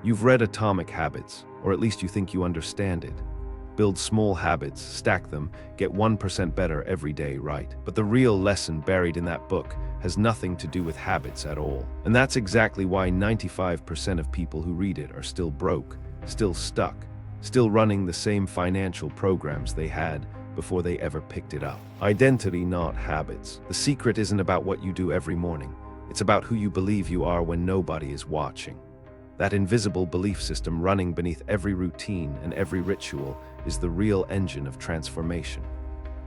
You've read Atomic Habits, or at least you think you understand it. Build small habits, stack them, get 1% better every day, right? But the real lesson buried in that book has nothing to do with habits at all. And that's exactly why 95% of people who read it are still broke, still stuck, still running the same financial programs they had before they ever picked it up. Identity, not habits. The secret isn't about what you do every morning. It's about who you believe you are when nobody is watching. That invisible belief system running beneath every routine and every ritual is the real engine of transformation.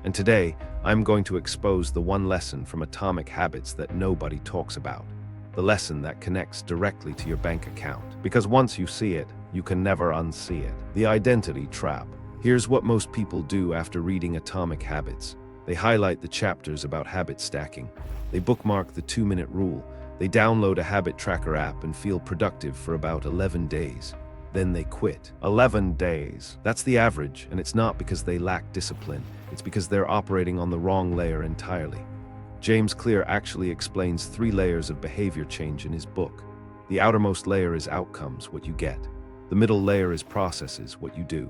And today, I'm going to expose the one lesson from Atomic Habits that nobody talks about. The lesson that connects directly to your bank account. Because once you see it, you can never unsee it. The identity trap. Here's what most people do after reading Atomic Habits. They highlight the chapters about habit stacking. They bookmark the 2-minute rule. They download a habit tracker app and feel productive for about 11 days. Then they quit. 11 days. That's the average, and it's not because they lack discipline. It's because they're operating on the wrong layer entirely. James Clear actually explains 3 layers of behavior change in his book. The outermost layer is outcomes, what you get. The middle layer is processes, what you do.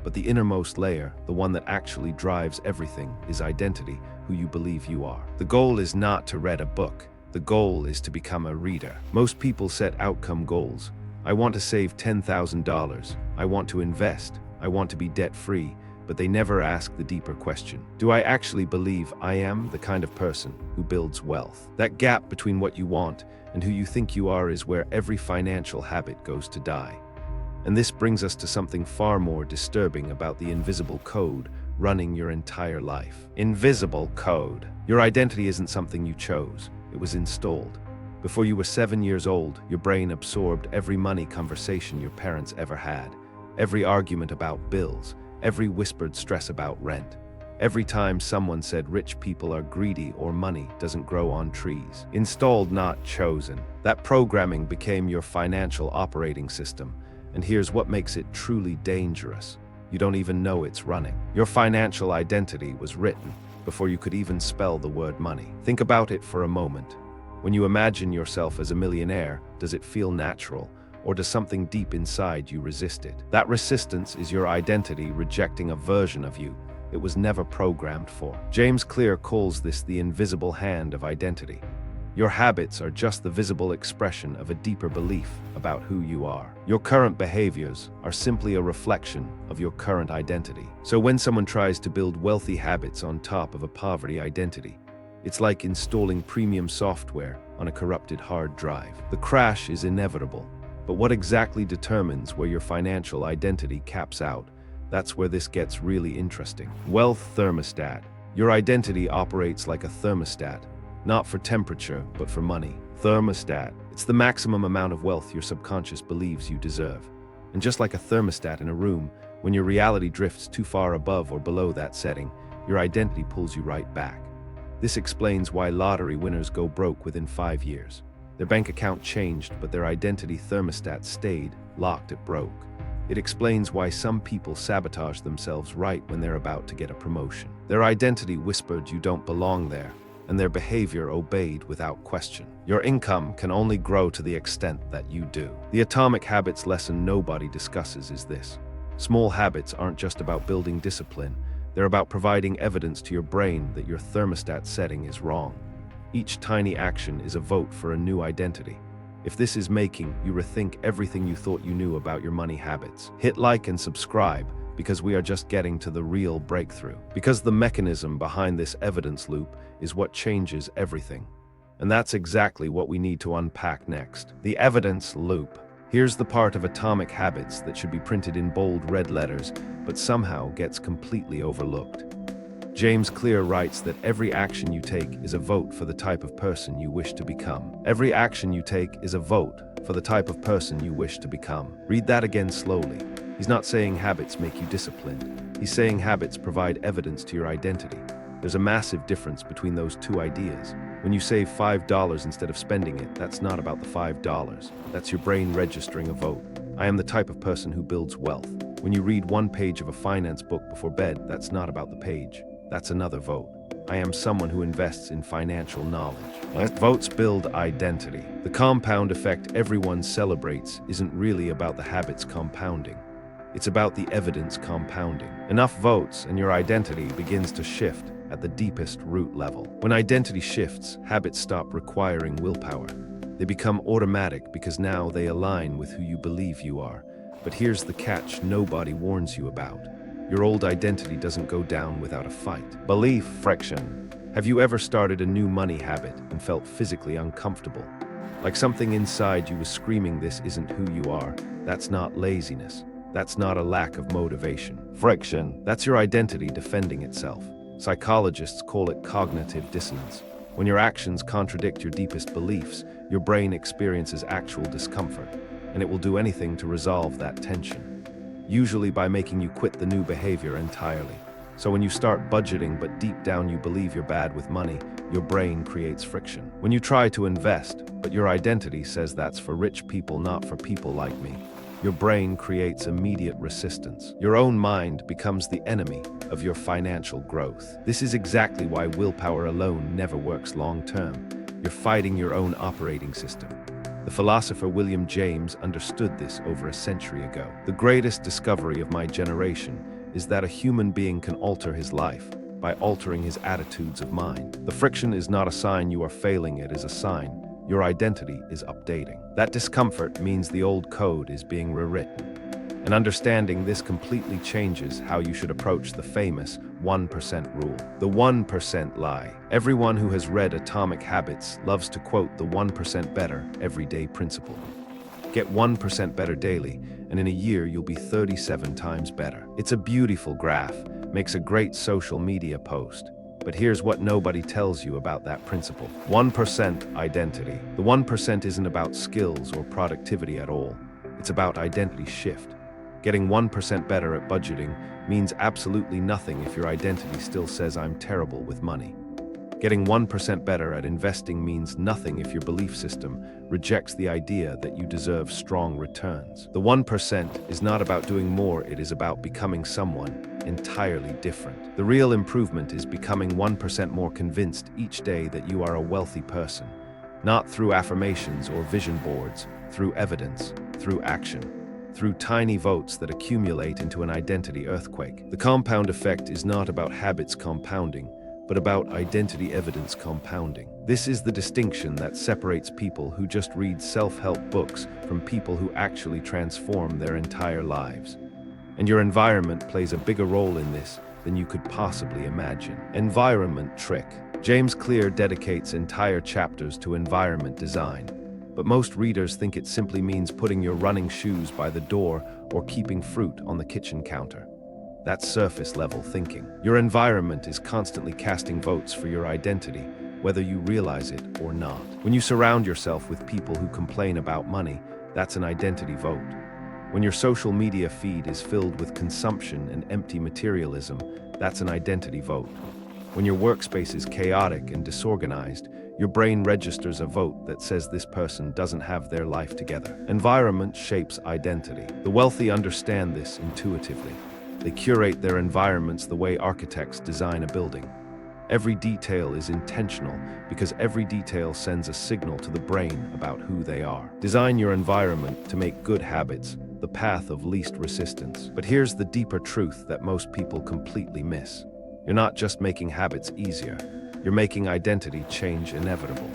But the innermost layer, the one that actually drives everything, is identity, who you believe you are. The goal is not to read a book. The goal is to become a reader. Most people set outcome goals. I want to save $10,000. I want to invest. I want to be debt-free. But they never ask the deeper question. Do I actually believe I am the kind of person who builds wealth? That gap between what you want and who you think you are is where every financial habit goes to die. And this brings us to something far more disturbing about the invisible code running your entire life. Invisible code. Your identity isn't something you chose. It was installed. Before you were 7 years old, your brain absorbed every money conversation your parents ever had, every argument about bills, every whispered stress about rent, every time someone said rich people are greedy or money doesn't grow on trees. Installed, not chosen. That programming became your financial operating system. And here's what makes it truly dangerous. You don't even know it's running. Your financial identity was written before you could even spell the word money. Think about it for a moment. When you imagine yourself as a millionaire, does it feel natural? Or does something deep inside you resist it? That resistance is your identity rejecting a version of you it was never programmed for. James Clear calls this the invisible hand of identity. Your habits are just the visible expression of a deeper belief about who you are. Your current behaviors are simply a reflection of your current identity. So when someone tries to build wealthy habits on top of a poverty identity, it's like installing premium software on a corrupted hard drive. The crash is inevitable, but what exactly determines where your financial identity caps out? That's where this gets really interesting. Wealth thermostat. Your identity operates like a thermostat. Not for temperature, but for money. Thermostat. It's the maximum amount of wealth your subconscious believes you deserve. And just like a thermostat in a room, when your reality drifts too far above or below that setting, your identity pulls you right back. This explains why lottery winners go broke within 5 years. Their bank account changed, but their identity thermostat stayed locked at broke. It explains why some people sabotage themselves right when they're about to get a promotion. Their identity whispered you don't belong there, and their behavior obeyed without question. Your income can only grow to the extent that you do. The Atomic Habits lesson nobody discusses is this. Small habits aren't just about building discipline. They're about providing evidence to your brain that your thermostat setting is wrong. Each tiny action is a vote for a new identity. If this is making you rethink everything you thought you knew about your money habits, hit like and subscribe, because we are just getting to the real breakthrough. Because the mechanism behind this evidence loop is what changes everything. And that's exactly what we need to unpack next. The evidence loop. Here's the part of Atomic Habits that should be printed in bold red letters, but somehow gets completely overlooked. James Clear writes that every action you take is a vote for the type of person you wish to become. Every action you take is a vote for the type of person you wish to become. Read that again slowly. He's not saying habits make you disciplined. He's saying habits provide evidence to your identity. There's a massive difference between those two ideas. When you save $5 instead of spending it, that's not about the $5. That's your brain registering a vote. I am the type of person who builds wealth. When you read one page of a finance book before bed, that's not about the page. That's another vote. I am someone who invests in financial knowledge. Votes build identity. The compound effect everyone celebrates isn't really about the habits compounding. It's about the evidence compounding. Enough votes and your identity begins to shift at the deepest root level. When identity shifts, habits stop requiring willpower. They become automatic because now they align with who you believe you are. But here's the catch nobody warns you about. Your old identity doesn't go down without a fight. Belief friction. Have you ever started a new money habit and felt physically uncomfortable? Like something inside you was screaming, this isn't who you are. That's not laziness. That's not a lack of motivation. Friction. That's your identity defending itself. Psychologists call it cognitive dissonance. When your actions contradict your deepest beliefs, your brain experiences actual discomfort, and it will do anything to resolve that tension, usually by making you quit the new behavior entirely. So when you start budgeting but deep down you believe you're bad with money, your brain creates friction. When you try to invest, but your identity says that's for rich people, not for people like me, your brain creates immediate resistance. Your own mind becomes the enemy of your financial growth. This is exactly why willpower alone never works long term. You're fighting your own operating system. The philosopher William James understood this over a century ago. The greatest discovery of my generation is that a human being can alter his life by altering his attitudes of mind. The friction is not a sign you are failing, it is a sign your identity is updating. That discomfort means the old code is being rewritten. And understanding this completely changes how you should approach the famous 1% rule. The 1% lie. Everyone who has read Atomic Habits loves to quote the 1% better every day principle. Get 1% better daily, and in a year you'll be 37 times better. It's a beautiful graph, makes a great social media post. But here's what nobody tells you about that principle. 1% identity. The 1% isn't about skills or productivity at all. It's about identity shift. Getting 1% better at budgeting means absolutely nothing if your identity still says I'm terrible with money. Getting 1% better at investing means nothing if your belief system rejects the idea that you deserve strong returns. The 1% is not about doing more, it is about becoming someone entirely different. The real improvement is becoming 1% more convinced each day that you are a wealthy person, not through affirmations or vision boards, through evidence, through action, through tiny votes that accumulate into an identity earthquake. The compound effect is not about habits compounding, but about identity evidence compounding. This is the distinction that separates people who just read self-help books from people who actually transform their entire lives. And your environment plays a bigger role in this than you could possibly imagine. Environment trick. James Clear dedicates entire chapters to environment design, but most readers think it simply means putting your running shoes by the door or keeping fruit on the kitchen counter. That's surface-level thinking. Your environment is constantly casting votes for your identity, whether you realize it or not. When you surround yourself with people who complain about money, that's an identity vote. When your social media feed is filled with consumption and empty materialism, that's an identity vote. When your workspace is chaotic and disorganized, your brain registers a vote that says this person doesn't have their life together. Environment shapes identity. The wealthy understand this intuitively. They curate their environments the way architects design a building. Every detail is intentional because every detail sends a signal to the brain about who they are. Design your environment to make good habits the path of least resistance. But here's the deeper truth that most people completely miss. You're not just making habits easier, you're making identity change inevitable.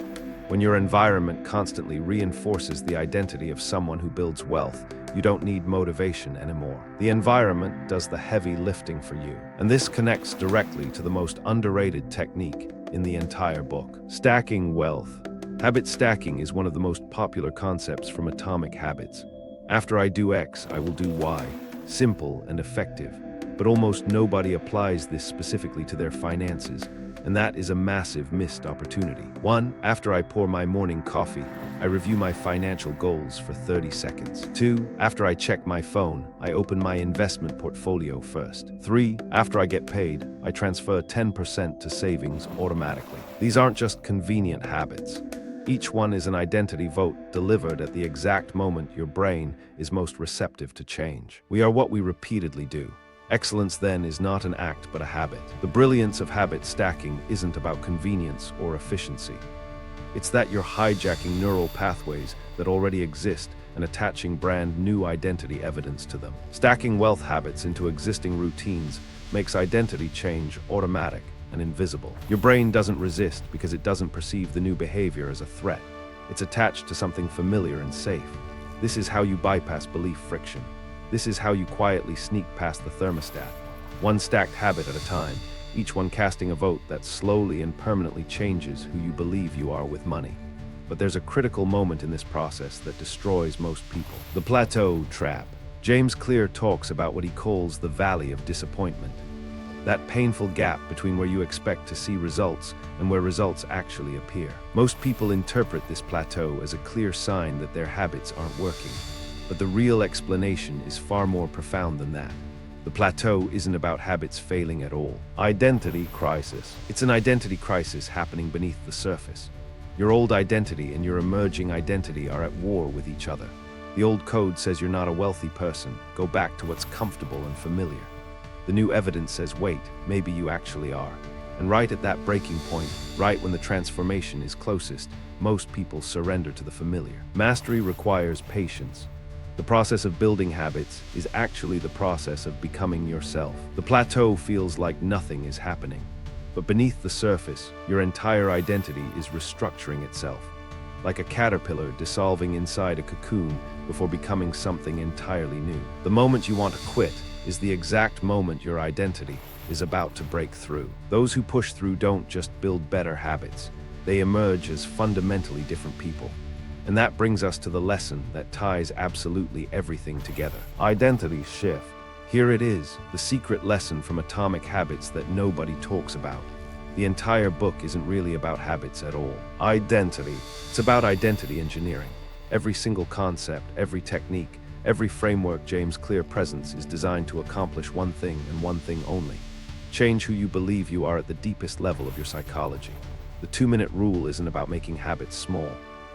When your environment constantly reinforces the identity of someone who builds wealth, you don't need motivation anymore. The environment does the heavy lifting for you. And this connects directly to the most underrated technique in the entire book: stacking wealth. Habit stacking is one of the most popular concepts from Atomic Habits. After I do X, I will do Y. Simple and effective. But almost nobody applies this specifically to their finances, and that is a massive missed opportunity. 1. After I pour my morning coffee, I review my financial goals for 30 seconds. 2. After I check my phone, I open my investment portfolio first. 3. After I get paid, I transfer 10% to savings automatically. These aren't just convenient habits. Each one is an identity vote delivered at the exact moment your brain is most receptive to change. We are what we repeatedly do. Excellence then is not an act but a habit. The brilliance of habit stacking isn't about convenience or efficiency. It's that you're hijacking neural pathways that already exist and attaching brand new identity evidence to them. Stacking wealth habits into existing routines makes identity change automatic and invisible. Your brain doesn't resist because it doesn't perceive the new behavior as a threat. It's attached to something familiar and safe. This is how you bypass belief friction. This is how you quietly sneak past the thermostat, one stacked habit at a time, each one casting a vote that slowly and permanently changes who you believe you are with money. But there's a critical moment in this process that destroys most people. The plateau trap. James Clear talks about what he calls the valley of disappointment. That painful gap between where you expect to see results and where results actually appear. Most people interpret this plateau as a clear sign that their habits aren't working. But the real explanation is far more profound than that. The plateau isn't about habits failing at all. Identity crisis. It's an identity crisis happening beneath the surface. Your old identity and your emerging identity are at war with each other. The old code says you're not a wealthy person. Go back to what's comfortable and familiar. The new evidence says, wait, maybe you actually are. And right at that breaking point, right when the transformation is closest, most people surrender to the familiar. Mastery requires patience. The process of building habits is actually the process of becoming yourself. The plateau feels like nothing is happening. But beneath the surface, your entire identity is restructuring itself. Like a caterpillar dissolving inside a cocoon before becoming something entirely new. The moment you want to quit is the exact moment your identity is about to break through. Those who push through don't just build better habits. They emerge as fundamentally different people. And that brings us to the lesson that ties absolutely everything together. Identity shift. Here it is, the secret lesson from Atomic Habits that nobody talks about. The entire book isn't really about habits at all. Identity. It's about identity engineering. Every single concept, every technique, every framework James Clear presents is designed to accomplish one thing and one thing only. Change who you believe you are at the deepest level of your psychology. The 2-minute rule isn't about making habits small.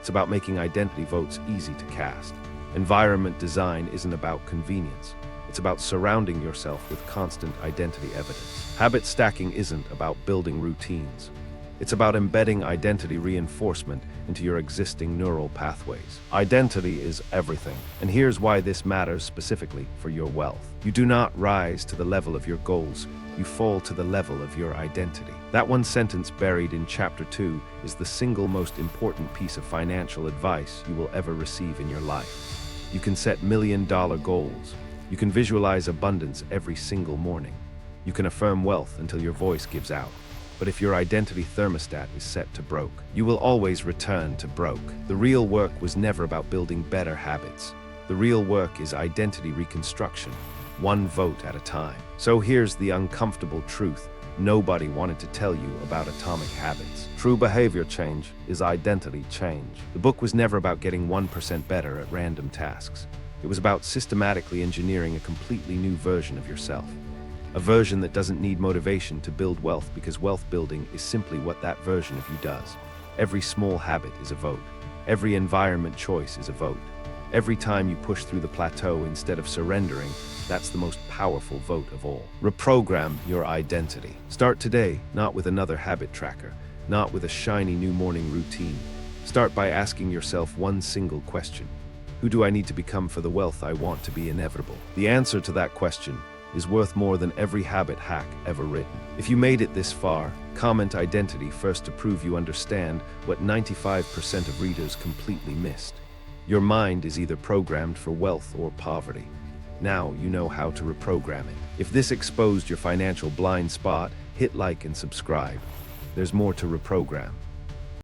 It's about making identity votes easy to cast. Environment design isn't about convenience. It's about surrounding yourself with constant identity evidence. Habit stacking isn't about building routines. It's about embedding identity reinforcement into your existing neural pathways. Identity is everything, and here's why this matters specifically for your wealth. You do not rise to the level of your goals, you fall to the level of your identity. That one sentence buried in Chapter 2 is the single most important piece of financial advice you will ever receive in your life. You can set million-dollar goals. You can visualize abundance every single morning. You can affirm wealth until your voice gives out. But if your identity thermostat is set to broke, you will always return to broke. The real work was never about building better habits. The real work is identity reconstruction, one vote at a time. So here's the uncomfortable truth nobody wanted to tell you about Atomic Habits. True behavior change is identity change. The book was never about getting 1% better at random tasks. It was about systematically engineering a completely new version of yourself. A version that doesn't need motivation to build wealth because wealth building is simply what that version of you does. Every small habit is a vote. Every environment choice is a vote. Every time you push through the plateau instead of surrendering, that's the most powerful vote of all. Reprogram your identity. Start today, not with another habit tracker, not with a shiny new morning routine. Start by asking yourself one single question. Who do I need to become for the wealth I want to be inevitable? The answer to that question is worth more than every habit hack ever written. If you made it this far, comment identity first to prove you understand what 95% of readers completely missed. Your mind is either programmed for wealth or poverty. Now you know how to reprogram it. If this exposed your financial blind spot, hit like and subscribe. There's more to reprogram.